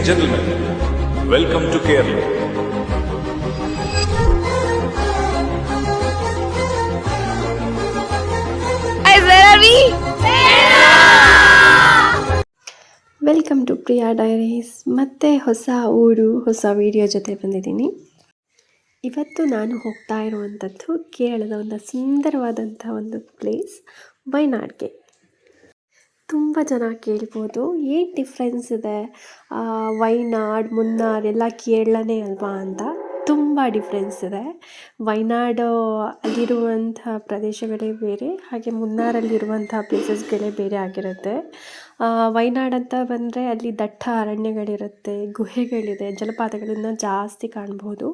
gentlemen, welcome to Kerala. Guys, where are we? Welcome to Priya diaries. ಮತ್ತೆ ಹೊಸ ಊರು ಹೊಸ ವಿಡಿಯೋ ಜೊತೆ ಬಂದಿದ್ದೀನಿ. ಇವತ್ತು ನಾನು ಹೋಗ್ತಾ ಇರುವಂಥದ್ದು ಕೇರಳದ ಒಂದು ಸುಂದರವಾದಂಥ ಒಂದು ಪ್ಲೇಸ್ ವಯನಾಡ್ಗೆ. ತುಂಬ ಜನ ಕೇಳ್ಬೋದು ಏನು ಡಿಫ್ರೆನ್ಸ್ ಇದೆ, ವಯನಾಡ್ ಮುನ್ನಾರ್ ಎಲ್ಲ ಕೇರಳನೇ ಅಲ್ವಾ ಅಂತ. ತುಂಬ ಡಿಫ್ರೆನ್ಸ್ ಇದೆ. ವಯನಾಡು ಅಲ್ಲಿರುವಂಥ ಪ್ರದೇಶಗಳೇ ಬೇರೆ, ಹಾಗೆ ಮುನ್ನಾರಲ್ಲಿರುವಂಥ ಪ್ಲೇಸಸ್ಗಳೇ ಬೇರೆ ಆಗಿರುತ್ತೆ. ವಯನಾಡ್ ಅಂತ ಬಂದರೆ ಅಲ್ಲಿ ದಟ್ಟ ಅರಣ್ಯಗಳಿರುತ್ತೆ, ಗುಹೆಗಳಿದೆ, ಜಲಪಾತಗಳನ್ನು ಜಾಸ್ತಿ ಕಾಣ್ಬೋದು.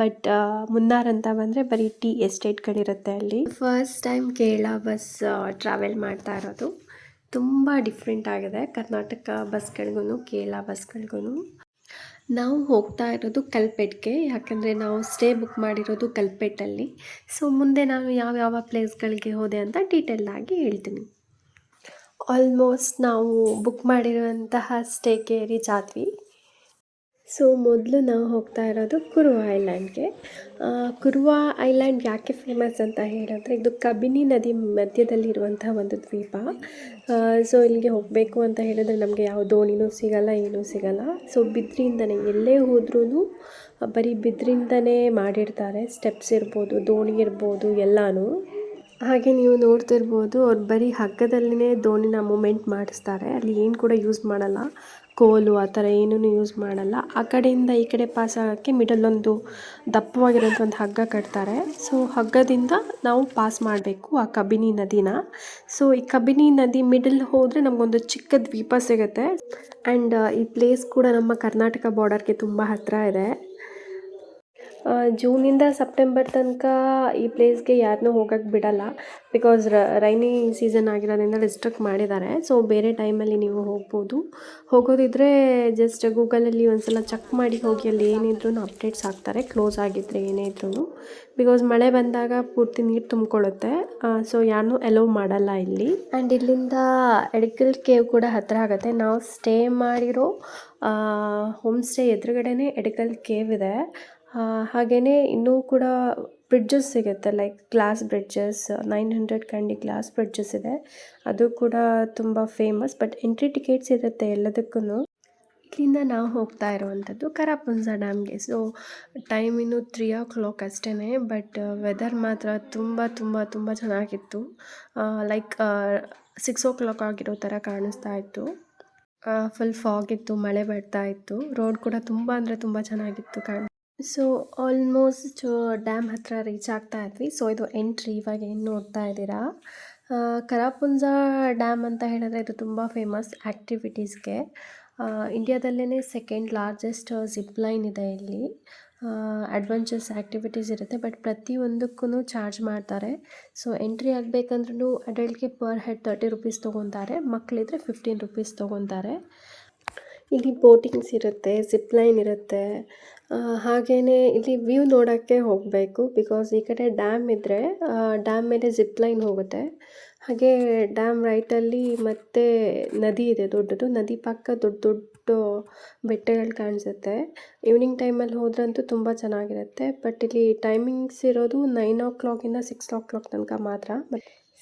ಬಟ್ ಮುನ್ನಾರ್ ಅಂತ ಬಂದರೆ ಬರೀ ಟೀ ಎಸ್ಟೇಟ್ಗಳಿರುತ್ತೆ ಅಲ್ಲಿ. First time Kerala bus travel ಮಾಡ್ತಾ ಇರೋದು. ತುಂಬ ಡಿಫ್ರೆಂಟ್ ಆಗಿದೆ ಕರ್ನಾಟಕ ಬಸ್ಗಳಿಗೂ ಕೇರಳ ಬಸ್ಗಳಿಗೂ. ನಾವು ಹೋಗ್ತಾ ಇರೋದು ಕಲ್ಪೆಟ್ಗೆ, ಯಾಕಂದರೆ ನಾವು ಸ್ಟೇ ಬುಕ್ ಮಾಡಿರೋದು ಕಲ್ಪೆಟ್ಟಲ್ಲಿ. ಸೊ ಮುಂದೆ ನಾನು ಯಾವ ಪ್ಲೇಸ್ಗಳಿಗೆ ಹೋದೆ ಅಂತ ಡೀಟೇಲಾಗಿ ಹೇಳ್ತೀನಿ. ಆಲ್ಮೋಸ್ಟ್ ನಾವು ಬುಕ್ ಮಾಡಿರುವಂತಹ ಸ್ಟೇಗೆ ರೀಚ್ ಆದ್ವಿ. ಸೊ ಮೊದಲು ನಾವು ಹೋಗ್ತಾ ಇರೋದು ಕುರುವ ಐಲ್ಯಾಂಡ್ಗೆ. ಕುರುವ ಐಲ್ಯಾಂಡ್ ಯಾಕೆ ಫೇಮಸ್ ಅಂತ ಹೇಳಿದ್ರೆ, ಇದು ಕಬಿನಿ ನದಿ ಮಧ್ಯದಲ್ಲಿರುವಂಥ ಒಂದು ದ್ವೀಪ. ಸೊ ಇಲ್ಲಿಗೆ ಹೋಗಬೇಕು ಅಂತ ಹೇಳಿದ್ರೆ ನಮಗೆ ಯಾವ ದೋಣಿನೂ ಸಿಗಲ್ಲ, ಏನೂ ಸಿಗಲ್ಲ. ಸೊ ಬಿದ್ರಿಂದನೇ ಎಲ್ಲೇ ಹೋದ್ರೂ ಬರೀ ಬಿದ್ರಿಂದನೇ ಮಾಡಿರ್ತಾರೆ. ಸ್ಟೆಪ್ಸ್ ಇರ್ಬೋದು, ದೋಣಿ ಇರ್ಬೋದು, ಎಲ್ಲನೂ. ಹಾಗೆ ನೀವು ನೋಡ್ತಿರ್ಬೋದು, ಅವ್ರು ಬರೀ ಹಗ್ಗದಲ್ಲೇ ದೋಣಿನ ಮೂಮೆಂಟ್ ಮಾಡಿಸ್ತಾರೆ. ಅಲ್ಲಿ ಏನು ಕೂಡ ಯೂಸ್ ಮಾಡಲ್ಲ, ಕೋಲು ಆ ಥರ ಏನೂ ಯೂಸ್ ಮಾಡಲ್ಲ. ಆ ಕಡೆಯಿಂದ ಈ ಕಡೆ ಪಾಸ್ ಆಗೋಕ್ಕೆ ಮಿಡಲ್ಲೊಂದು ದಪ್ಪವಾಗಿರೋಂಥ ಒಂದು ಹಗ್ಗ ಕಟ್ತಾರೆ. ಸೊ ಹಗ್ಗದಿಂದ ನಾವು ಪಾಸ್ ಮಾಡಬೇಕು ಆ ಕಬಿನಿ ನದಿನ. ಸೊ ಈ ಕಬಿನಿ ನದಿ ಮಿಡಲ್ ಹೋದರೆ ನಮಗೊಂದು ಚಿಕ್ಕ ದ್ವೀಪ ಸಿಗುತ್ತೆ. ಆ್ಯಂಡ್ ಈ ಪ್ಲೇಸ್ ಕೂಡ ನಮ್ಮ ಕರ್ನಾಟಕ ಬಾರ್ಡರ್ಗೆ ತುಂಬ ಹತ್ತಿರ ಇದೆ. ಜೂನಿಂದ ಸೆಪ್ಟೆಂಬರ್ ತನಕ ಈ ಪ್ಲೇಸ್ಗೆ ಯಾರನ್ನೂ ಹೋಗೋಕ್ಕೆ ಬಿಡಲ್ಲ, ಬಿಕಾಸ್ ರೈನಿ ಸೀಸನ್ ಆಗಿರೋದ್ರಿಂದ ರಿಸ್ಟ್ರಿಕ್ಟ್ ಮಾಡಿದ್ದಾರೆ. ಸೊ ಬೇರೆ ಟೈಮಲ್ಲಿ ನೀವು ಹೋಗೋದಿದ್ರೆ ಜಸ್ಟ್ ಗೂಗಲಲ್ಲಿ ಒಂದು ಸಲ ಚೆಕ್ ಮಾಡಿ ಹೋಗಿ, ಅಲ್ಲಿ ಏನಿದ್ರೂ ಅಪ್ಡೇಟ್ಸ್ ಹಾಕ್ತಾರೆ ಕ್ಲೋಸ್ ಆಗಿದ್ದರೆ ಏನೇ ಇದ್ರೂ. ಬಿಕಾಸ್ ಮಳೆ ಬಂದಾಗ ಪೂರ್ತಿ ನೀರು ತುಂಬಿಕೊಳ್ಳುತ್ತೆ. ಸೊ ಯಾರನ್ನೂ ಅಲೋ ಮಾಡಲ್ಲ ಇಲ್ಲಿ. ಆ್ಯಂಡ್ ಇಲ್ಲಿಂದ ಎಡಕಲ್ ಕೇವ್ ಕೂಡ ಹತ್ತಿರ ಆಗುತ್ತೆ. ನಾವು ಸ್ಟೇ ಮಾಡಿರೋ ಹೋಮ್ ಸ್ಟೇ ಎದುರುಗಡೆನೇ ಎಡಕಲ್ ಕೇವ್ ಇದೆ. ಹಾಗೆಯೇ ಇನ್ನೂ ಕೂಡ ಬ್ರಿಡ್ಜಸ್ ಸಿಗುತ್ತೆ, like glass bridges, 900 candy glass bridges ಇದೆ. ಅದು ಕೂಡ ತುಂಬ ಫೇಮಸ್. ಬಟ್ ಎಂಟ್ರಿ ಟಿಕೆಟ್ಸ್ ಇರುತ್ತೆ ಎಲ್ಲದಕ್ಕೂ. ಇಲ್ಲಿಂದ ನಾವು ಹೋಗ್ತಾ ಇರುವಂಥದ್ದು ಕರಾಪುಂಜ ಡ್ಯಾಮ್ಗೆ. ಸೊ ಟೈಮ್ ಇನ್ನು 3 o'clock ಅಷ್ಟೇ. ಬಟ್ ವೆದರ್ ಮಾತ್ರ ತುಂಬ ಚೆನ್ನಾಗಿತ್ತು. ಲೈಕ್ 6 o'clock ಆಗಿರೋ ಥರ ಕಾಣಿಸ್ತಾ ಇತ್ತು. ಫುಲ್ ಫಾಗ್ ಇತ್ತು, ಮಳೆ ಬರ್ತಾ ಇತ್ತು. ರೋಡ್ ಕೂಡ ತುಂಬ ಚೆನ್ನಾಗಿತ್ತು ಸೊ ಆಲ್ಮೋಸ್ಟ್ ಡ್ಯಾಮ್ ಹತ್ರ ರೀಚ್ ಆಗ್ತಾ ಇದ್ವಿ. ಸೊ ಇದು ಎಂಟ್ರಿ, ಇವಾಗ ಏನು ನೋಡ್ತಾ ಇದ್ದೀರಾ. ಕರಾಪುಂಜ ಡ್ಯಾಮ್ ಅಂತ ಹೇಳಿದ್ರೆ ಇದು ತುಂಬ ಫೇಮಸ್ ಆ್ಯಕ್ಟಿವಿಟೀಸ್ಗೆ. ಇಂಡಿಯಾದಲ್ಲೇ ಸೆಕೆಂಡ್ ಲಾರ್ಜೆಸ್ಟ್ ಜಿಪ್ ಲೈನ್ ಇದೆ ಇಲ್ಲಿ. ಅಡ್ವೆಂಚರ್ಸ್ ಆ್ಯಕ್ಟಿವಿಟೀಸ್ ಇರುತ್ತೆ, ಬಟ್ ಪ್ರತಿಯೊಂದಕ್ಕೂ ಚಾರ್ಜ್ ಮಾಡ್ತಾರೆ. ಸೊ ಎಂಟ್ರಿ ಆಗಬೇಕಂದ್ರೂ ಅಡಲ್ಟ್ಗೆ ಪರ್ ಹೆಡ್ 30 rupees ತೊಗೊತಾರೆ, ಮಕ್ಕಳಿದ್ರೆ 15 rupees ತೊಗೊತಾರೆ. ಇಲ್ಲಿ ಬೋಟಿಂಗ್ಸ್ ಇರುತ್ತೆ, ಜಿಪ್ ಲೈನ್ ಇರುತ್ತೆ. ಹಾಗೆಯೇ ಇಲ್ಲಿ ವ್ಯೂ ನೋಡೋಕ್ಕೆ ಹೋಗಬೇಕು, ಬಿಕಾಸ್ ಈ ಕಡೆ ಡ್ಯಾಮ್ ಇದ್ದರೆ ಡ್ಯಾಮ್ ಮೇಲೆ ಜಿಪ್ ಲೈನ್ ಹೋಗುತ್ತೆ. ಹಾಗೆ ಡ್ಯಾಮ್ ರೈಟಲ್ಲಿ ಮತ್ತೆ ನದಿ ಇದೆ, ದೊಡ್ಡದು ನದಿ ಪಕ್ಕ ದೊಡ್ಡ ಬೆಟ್ಟಗಳು ಕಾಣಿಸುತ್ತೆ. ಈವ್ನಿಂಗ್ ಟೈಮಲ್ಲಿ ಹೋದ್ರಂತೂ ತುಂಬ ಚೆನ್ನಾಗಿರುತ್ತೆ. ಬಟ್ ಇಲ್ಲಿ ಟೈಮಿಂಗ್ಸ್ ಇರೋದು 9 o'clock-ಇಂದ 6 o'clock ತನಕ ಮಾತ್ರ.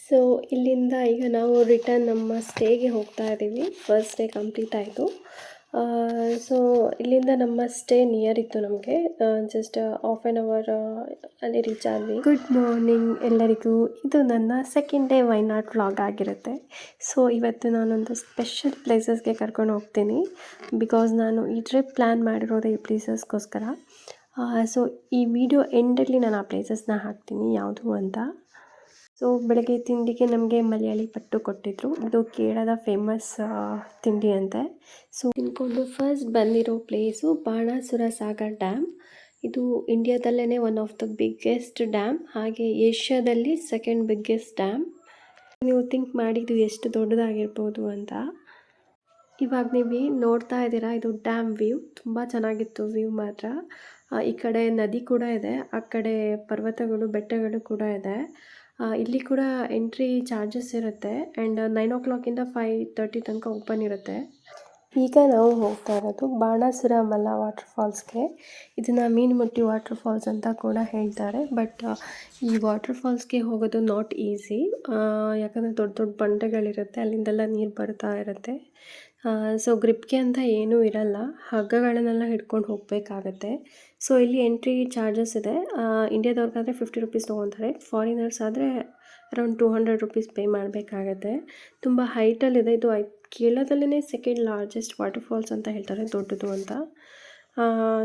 ಸೊ ಇಲ್ಲಿಂದ ಈಗ ನಾವು ರಿಟರ್ನ್ ನಮ್ಮ ಸ್ಟೇಗೆ ಹೋಗ್ತಾ ಇದ್ದೀವಿ. ಫಸ್ಟ್ ಡೇ ಕಂಪ್ಲೀಟ್ ಆಯಿತು. ಸೊ ಇಲ್ಲಿಂದ ನಮ್ಮ ಸ್ಟೇ ನಿಯರ್ ಇತ್ತು ನಮಗೆ. ಜಸ್ಟ್ 1/2 hour ಅಲ್ಲಿ ರೀಚ್ ಆದ್ವಿ. ಗುಡ್ ಮಾರ್ನಿಂಗ್ ಎಲ್ಲರಿಗೂ. ಇದು ನನ್ನ ಸೆಕೆಂಡ್ ಡೇ ವಯನಾಡ್ ವ್ಲಾಗ್ ಆಗಿರುತ್ತೆ. ಸೊ ಇವತ್ತು ನಾನೊಂದು ಸ್ಪೆಷಲ್ ಪ್ಲೇಸಸ್ಗೆ ಕರ್ಕೊಂಡು ಹೋಗ್ತೀನಿ, ಬಿಕಾಸ್ ನಾನು ಈ ಟ್ರಿಪ್ ಪ್ಲ್ಯಾನ್ ಮಾಡಿರೋದೇ ಈ ಪ್ಲೇಸಸ್ಗೋಸ್ಕರ. ಸೊ ಈ ವಿಡಿಯೋ ಎಂಡಲ್ಲಿ ನಾನು ಆ ಪ್ಲೇಸಸ್ನ ಹಾಕ್ತೀನಿ ಯಾವುದು ಅಂತ. ಸೊ ಬೆಳಗ್ಗೆ ತಿಂಡಿಗೆ ನಮಗೆ ಮಲಯಾಳಿ ಪಟ್ಟು ಕೊಟ್ಟಿದ್ರು. ಇದು ಕೇರಳದ ಫೇಮಸ್ ತಿಂಡಿ ಅಂತೆ. ಸೊ ತಿನ್ಕೊಂಡು ಫಸ್ಟ್ ಬಂದಿರೋ ಪ್ಲೇಸು ಬಾಣಾಸುರ ಸಾಗರ್ ಡ್ಯಾಮ್. ಇದು ಇಂಡಿಯಾದಲ್ಲೇ one of the biggest dam, ಹಾಗೆ ಏಷ್ಯಾದಲ್ಲಿ ಸೆಕೆಂಡ್ ಬಿಗ್ಗೆಸ್ಟ್ ಡ್ಯಾಮ್. ನೀವು ಥಿಂಕ್ ಮಾಡಿದ್ದು ಎಷ್ಟು ದೊಡ್ಡದಾಗಿರ್ಬೋದು ಅಂತ. ಇವಾಗ ನೀವು ನೋಡ್ತಾ ಇದ್ದೀರಾ, ಇದು ಡ್ಯಾಮ್ ವ್ಯೂ. ತುಂಬ ಚೆನ್ನಾಗಿತ್ತು ವ್ಯೂ ಮಾತ್ರ. ಈ ಕಡೆ ನದಿ ಕೂಡ ಇದೆ, ಆ ಕಡೆ ಪರ್ವತಗಳು ಬೆಟ್ಟಗಳು ಕೂಡ ಇದೆ. ಇಲ್ಲಿ ಕೂಡ ಎಂಟ್ರಿ ಚಾರ್ಜಸ್ ಇರುತ್ತೆ. ಆ್ಯಂಡ್ 9 o'clock-ಇಂದ 5:30 ತನಕ ಓಪನ್ ಇರುತ್ತೆ. ಈಗ ನಾವು ಹೋಗ್ತಾ ಇರೋದು ಬಾಣಾಸುರ ಮಲ್ಲ ವಾಟರ್ ಫಾಲ್ಸ್ಗೆ. ಇದನ್ನು ಮೀನುಮುಟ್ಟಿ ವಾಟರ್ ಫಾಲ್ಸ್ ಅಂತ ಕೂಡ ಹೇಳ್ತಾರೆ. ಬಟ್ ಈ ವಾಟರ್ ಫಾಲ್ಸ್ಗೆ ಹೋಗೋದು ನಾಟ್ ಈಸಿ, ಯಾಕಂದರೆ ದೊಡ್ಡ ದೊಡ್ಡ ಬಂಡೆಗಳಿರುತ್ತೆ, ಅಲ್ಲಿಂದೆಲ್ಲ ನೀರು ಬರ್ತಾ ಇರುತ್ತೆ. ಸೊ ಗ್ರಿಪ್ಗೆ ಅಂತ ಏನೂ ಇರಲ್ಲ, ಹಗ್ಗಗಳನ್ನೆಲ್ಲ ಹಿಡ್ಕೊಂಡು ಹೋಗಬೇಕಾಗತ್ತೆ. ಸೊ ಇಲ್ಲಿ ಎಂಟ್ರಿ ಚಾರ್ಜಸ್ ಇದೆ. ಇಂಡಿಯಾದವ್ರಿಗಾದರೆ 50 ರುಪೀಸ್ ತೊಗೊತಾರೆ, ಫಾರಿನರ್ಸ್ ಆದರೆ ಅರೌಂಡ್ 200 ರುಪೀಸ್ ಪೇ ಮಾಡಬೇಕಾಗತ್ತೆ. ತುಂಬ ಹೈಟಲ್ಲಿದೆ. ಇದು ಕೇರಳದಲ್ಲೇ ಸೆಕೆಂಡ್ ಲಾರ್ಜೆಸ್ಟ್ ವಾಟರ್ ಫಾಲ್ಸ್ ಅಂತ ಹೇಳ್ತಾರೆ, ದೊಡ್ಡದು ಅಂತ.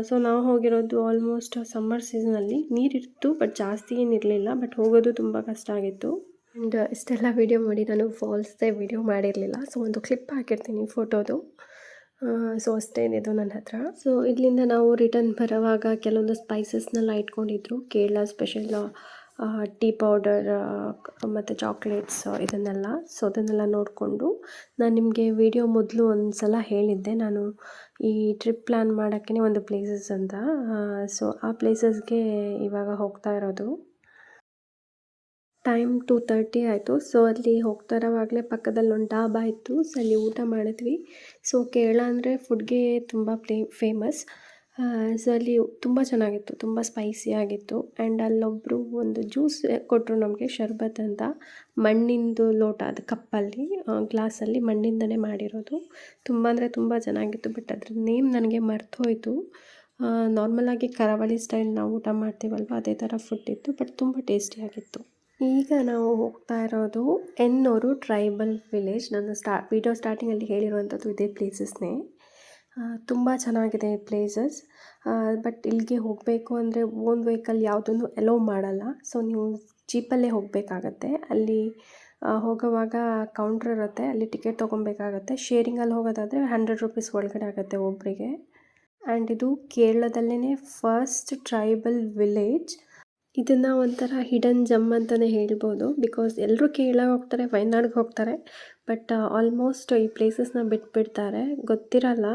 ಸೊ ನಾವು ಹೋಗಿರೋದು ಆಲ್ಮೋಸ್ಟ್ ಸಮ್ಮರ್ ಸೀಸನಲ್ಲಿ. ನೀರಿತ್ತು ಬಟ್ ಜಾಸ್ತಿ ಏನಿರಲಿಲ್ಲ, ಬಟ್ ಹೋಗೋದು ತುಂಬ ಕಷ್ಟ ಆಗಿತ್ತು. ಆ್ಯಂಡ್ ಇಷ್ಟೆಲ್ಲ ವೀಡಿಯೋ ಮಾಡಿ ನಾನು ಫಾಲ್ಸ್ದೇ ವೀಡಿಯೋ ಮಾಡಿರಲಿಲ್ಲ. ಸೊ ಒಂದು ಕ್ಲಿಪ್ ಹಾಕಿರ್ತೀನಿ ಫೋಟೋದು. ಸೊ ಅಷ್ಟೇ ಇದು ನನ್ನ ಹತ್ರ. ಸೊ ಇಲ್ಲಿಂದ ನಾವು ರಿಟರ್ನ್ ಬರೋವಾಗ ಕೆಲವೊಂದು ಸ್ಪೈಸಸ್ನೆಲ್ಲ ಇಟ್ಕೊಂಡಿದ್ರು, ಕೇರಳ ಸ್ಪೆಷಲ್ ಟೀ ಪೌಡರ್ ಮತ್ತು ಚಾಕ್ಲೇಟ್ಸ್ ಇದನ್ನೆಲ್ಲ. ಸೊ ಅದನ್ನೆಲ್ಲ ನೋಡಿಕೊಂಡು ನಾನು ನಿಮಗೆ ವಿಡಿಯೋ ಮೊದಲು ಒಂದು ಸಲ ಹೇಳಿದ್ದೆ, ನಾನು ಈ ಟ್ರಿಪ್ ಪ್ಲ್ಯಾನ್ ಮಾಡೋಕ್ಕೆ ಒಂದು ಪ್ಲೇಸಸ್ ಅಂತ. ಸೊ ಆ ಪ್ಲೇಸಸ್ಗೆ ಇವಾಗ ಹೋಗ್ತಾ ಇರೋದು. ಟೈಮ್ 2:30 ಆಯಿತು. ಸೊ ಅಲ್ಲಿ ಹೋಗ್ತಾ ಇರೋವಾಗಲೇ ಪಕ್ಕದಲ್ಲಿ ಒಂದು ಡಾಬಾ ಇತ್ತು. ಸೊ ಅಲ್ಲಿ ಊಟ ಮಾಡಿದ್ವಿ. ಸೊ ಕೇರಳ ಅಂದರೆ ಫುಡ್ಗೆ ತುಂಬ ಫೇಮಸ್. ಸೊ ಅಲ್ಲಿ ತುಂಬ ಚೆನ್ನಾಗಿತ್ತು, ತುಂಬ ಸ್ಪೈಸಿ ಆಗಿತ್ತು. ಆ್ಯಂಡ್ ಅಲ್ಲೊಬ್ಬರು ಒಂದು ಜ್ಯೂಸ್ ಕೊಟ್ಟರು ನಮಗೆ, ಶರ್ಬತ್ ಅಂತ. ಮಣ್ಣಿಂದು ಲೋಟ, ಅದು ಕಪ್ಪಲ್ಲಿ, ಗ್ಲಾಸಲ್ಲಿ ಮಣ್ಣಿಂದನೇ ಮಾಡಿರೋದು. ತುಂಬ ಅಂದರೆ ತುಂಬ ಚೆನ್ನಾಗಿತ್ತು. ಬಟ್ ಅದ್ರ ನೇಮ್ ನನಗೆ ಮರ್ತೋಯ್ತು. ನಾರ್ಮಲಾಗಿ ಕರಾವಳಿ ಸ್ಟೈಲ್ ನಾವು ಊಟ ಮಾಡ್ತೀವಲ್ವ, ಅದೇ ಥರ ಫುಡ್ ಇತ್ತು, ಬಟ್ ತುಂಬ ಟೇಸ್ಟಿಯಾಗಿತ್ತು. ಈಗ ನಾವು ಹೋಗ್ತಾ ಇರೋದು ಎನ್ನೂರು ಟ್ರೈಬಲ್ ವಿಲೇಜ್. ನಾನು ವಿಡಿಯೋ ಸ್ಟಾರ್ಟಿಂಗಲ್ಲಿ ಹೇಳಿರುವಂಥದ್ದು ಇದೇ ಪ್ಲೇಸಸ್ನೇ. ತುಂಬ ಚೆನ್ನಾಗಿದೆ ಈ ಪ್ಲೇಸಸ್. ಬಟ್ ಇಲ್ಲಿಗೆ ಹೋಗಬೇಕು ಅಂದರೆ ಓನ್ ವೆಹಿಕಲ್ ಯಾವುದನ್ನು ಅಲೋ ಮಾಡಲ್ಲ. ಸೊ ನೀವು ಜೀಪಲ್ಲೇ ಹೋಗಬೇಕಾಗತ್ತೆ. ಅಲ್ಲಿ ಹೋಗೋವಾಗ ಕೌಂಟ್ರ್ ಇರುತ್ತೆ, ಅಲ್ಲಿ ಟಿಕೆಟ್ ತೊಗೊಬೇಕಾಗತ್ತೆ. ಶೇರಿಂಗಲ್ಲಿ ಹೋಗೋದಾದರೆ 100 ರುಪೀಸ್ ಒಳಗಡೆ ಆಗುತ್ತೆ ಒಬ್ಬರಿಗೆ. ಆ್ಯಂಡ್ ಇದು ಕೇರಳದಲ್ಲೇ ಫಸ್ಟ್ ಟ್ರೈಬಲ್ ವಿಲೇಜ್. ಇದನ್ನು ಒಂಥರ ಹಿಡನ್ ಜಮ್ ಅಂತಲೇ ಹೇಳ್ಬೋದು. ಬಿಕಾಸ್ ಎಲ್ಲರೂ ಕೇರಳಕ್ಕೆ ಹೋಗ್ತಾರೆ, ವಯನಾಡ್ಗೆ ಹೋಗ್ತಾರೆ, ಬಟ್ ಆಲ್ಮೋಸ್ಟ್ ಈ ಪ್ಲೇಸಸ್ನ ಬಿಟ್ಬಿಡ್ತಾರೆ, ಗೊತ್ತಿರಲ್ಲ.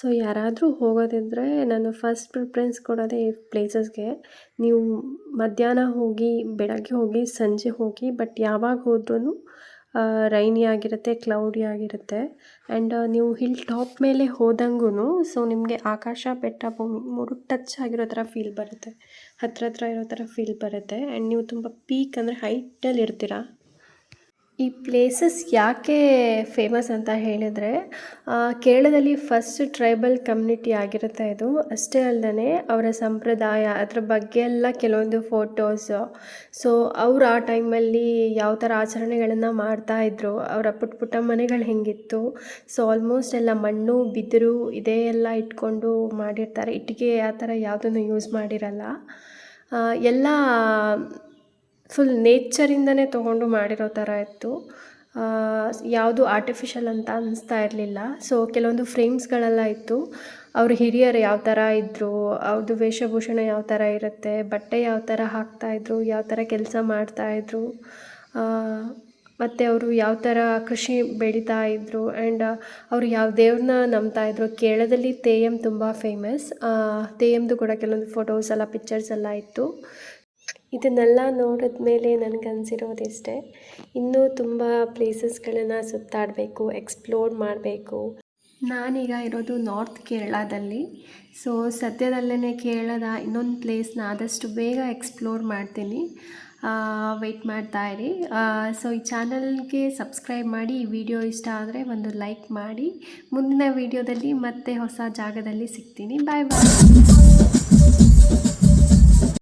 ಸೊ ಯಾರಾದರೂ ಹೋಗೋದಿದ್ದರೆ ನಾನು ಫಸ್ಟ್ ಪ್ರಿಫರೆನ್ಸ್ ಕೊಡೋದೇ ಈ ಪ್ಲೇಸಸ್ಗೆ. ನೀವು ಮಧ್ಯಾಹ್ನ ಹೋಗಿ, ಬೆಳಗ್ಗೆ ಹೋಗಿ, ಸಂಜೆ ಹೋಗಿ, ಬಟ್ ಯಾವಾಗ ಹೋದ್ರೂ ರೈನಿ ಆಗಿರುತ್ತೆ, ಕ್ಲೌಡಿ ಆಗಿರುತ್ತೆ. ಆ್ಯಂಡ್ ನೀವು ಹಿಲ್ ಟಾಪ್ ಮೇಲೆ ಹೋದಂಗೂ ಸೊ ನಿಮಗೆ ಆಕಾಶ, ಬೆಟ್ಟ, ಭೂಮಿ 3 ಟಚ್ ಆಗಿರೋ ಥರ ಫೀಲ್ ಬರುತ್ತೆ, ಹತ್ರ ಇರೋ ಥರ ಫೀಲ್ ಬರುತ್ತೆ. ಆ್ಯಂಡ್ ನೀವು ತುಂಬ ಪೀಕ್ ಅಂದರೆ ಹೈಟಲ್ಲಿ ಇರ್ತೀರ. ಈ ಪ್ಲೇಸಸ್ ಯಾಕೆ ಫೇಮಸ್ ಅಂತ ಹೇಳಿದರೆ, ಕೇರಳದಲ್ಲಿ ಫಸ್ಟ್ ಟ್ರೈಬಲ್ ಕಮ್ಯುನಿಟಿ ಆಗಿರುತ್ತೆ ಇದು. ಅಷ್ಟೇ ಅಲ್ಲದೆ ಅವರ ಸಂಪ್ರದಾಯ, ಅದ್ರ ಬಗ್ಗೆ ಎಲ್ಲ ಕೆಲವೊಂದು ಫೋಟೋಸ್. ಸೊ ಅವ್ರು ಆ ಟೈಮಲ್ಲಿ ಯಾವ ಥರ ಆಚರಣೆಗಳನ್ನು ಮಾಡ್ತಾಯಿದ್ರು, ಅವರ ಪುಟ್ಟ ಮನೆಗಳು ಹೆಂಗಿತ್ತು. ಸೊ ಆಲ್ಮೋಸ್ಟ್ ಎಲ್ಲ ಮಣ್ಣು, ಬಿದಿರು ಇದೇ ಎಲ್ಲ ಇಟ್ಕೊಂಡು ಮಾಡಿರ್ತಾರೆ. ಇಟ್ಟಿಗೆ ಆ ಥರ ಯಾವುದನ್ನು ಯೂಸ್ ಮಾಡಿರಲ್ಲ. ಎಲ್ಲ ಫುಲ್ ನೇಚರಿಂದನೇ ತೊಗೊಂಡು ಮಾಡಿರೋ ಥರ ಇತ್ತು. ಯಾವುದು ಆರ್ಟಿಫಿಷಿಯಲ್ ಅಂತ ಅನ್ನಿಸ್ತಾ ಇರಲಿಲ್ಲ. ಸೊ ಕೆಲವೊಂದು ಫ್ರೇಮ್ಸ್ಗಳೆಲ್ಲ ಇತ್ತು. ಅವ್ರ ಹಿರಿಯರು ಯಾವ ಥರ ಇದ್ದರು, ಅವ್ರದ್ದು ವೇಷಭೂಷಣ ಯಾವ ಥರ ಇರುತ್ತೆ, ಬಟ್ಟೆ ಯಾವ ಥರ ಹಾಕ್ತಾಯಿದ್ರು, ಯಾವ ಥರ ಕೆಲಸ ಮಾಡ್ತಾಯಿದ್ರು, ಮತ್ತು ಅವರು ಯಾವ ಥರ ಕೃಷಿ ಬೆಳೀತಾ ಇದ್ದರು. ಆ್ಯಂಡ್ ಅವರು ಯಾವ ದೇವ್ರನ್ನ ನಂಬ್ತಾಯಿದ್ರು. ಕೇರಳದಲ್ಲಿ ತೆಯ್ಯಂ ತುಂಬ ಫೇಮಸ್. ತೆಯ್ಯಂದು ಕೂಡ ಕೆಲವೊಂದು ಫೋಟೋಸ್ ಎಲ್ಲ, ಪಿಕ್ಚರ್ಸ್ ಎಲ್ಲ ಇತ್ತು. ಇದನ್ನೆಲ್ಲ ನೋಡಿದ ಮೇಲೆ ನನಗನ್ಸಿರೋದಿಷ್ಟೇ, ಇನ್ನೂ ತುಂಬ ಪ್ಲೇಸಸ್ಗಳನ್ನು ಸುತ್ತಾಡಬೇಕು, ಎಕ್ಸ್ಪ್ಲೋರ್ ಮಾಡಬೇಕು. ನಾನೀಗ ಇರೋದು ನಾರ್ತ್ ಕೇರಳದಲ್ಲಿ. ಸೊ ಸದ್ಯದಲ್ಲೇ ಕೇರಳದ ಇನ್ನೊಂದು ಪ್ಲೇಸ್ನ ಆದಷ್ಟು ಬೇಗ ಎಕ್ಸ್ಪ್ಲೋರ್ ಮಾಡ್ತೀನಿ. ವೆಯ್ಟ್ ಮಾಡ್ತಾ ಇರಿ. ಸೊ ಈ ಚಾನಲ್ಗೆ ಸಬ್ಸ್ಕ್ರೈಬ್ ಮಾಡಿ. ಈ ವಿಡಿಯೋ ಇಷ್ಟ ಆದರೆ ಒಂದು ಲೈಕ್ ಮಾಡಿ. ಮುಂದಿನ ವಿಡಿಯೋದಲ್ಲಿ ಮತ್ತೆ ಹೊಸ ಜಾಗದಲ್ಲಿ ಸಿಗ್ತೀನಿ. ಬಾಯ್ ಬಾಯ್.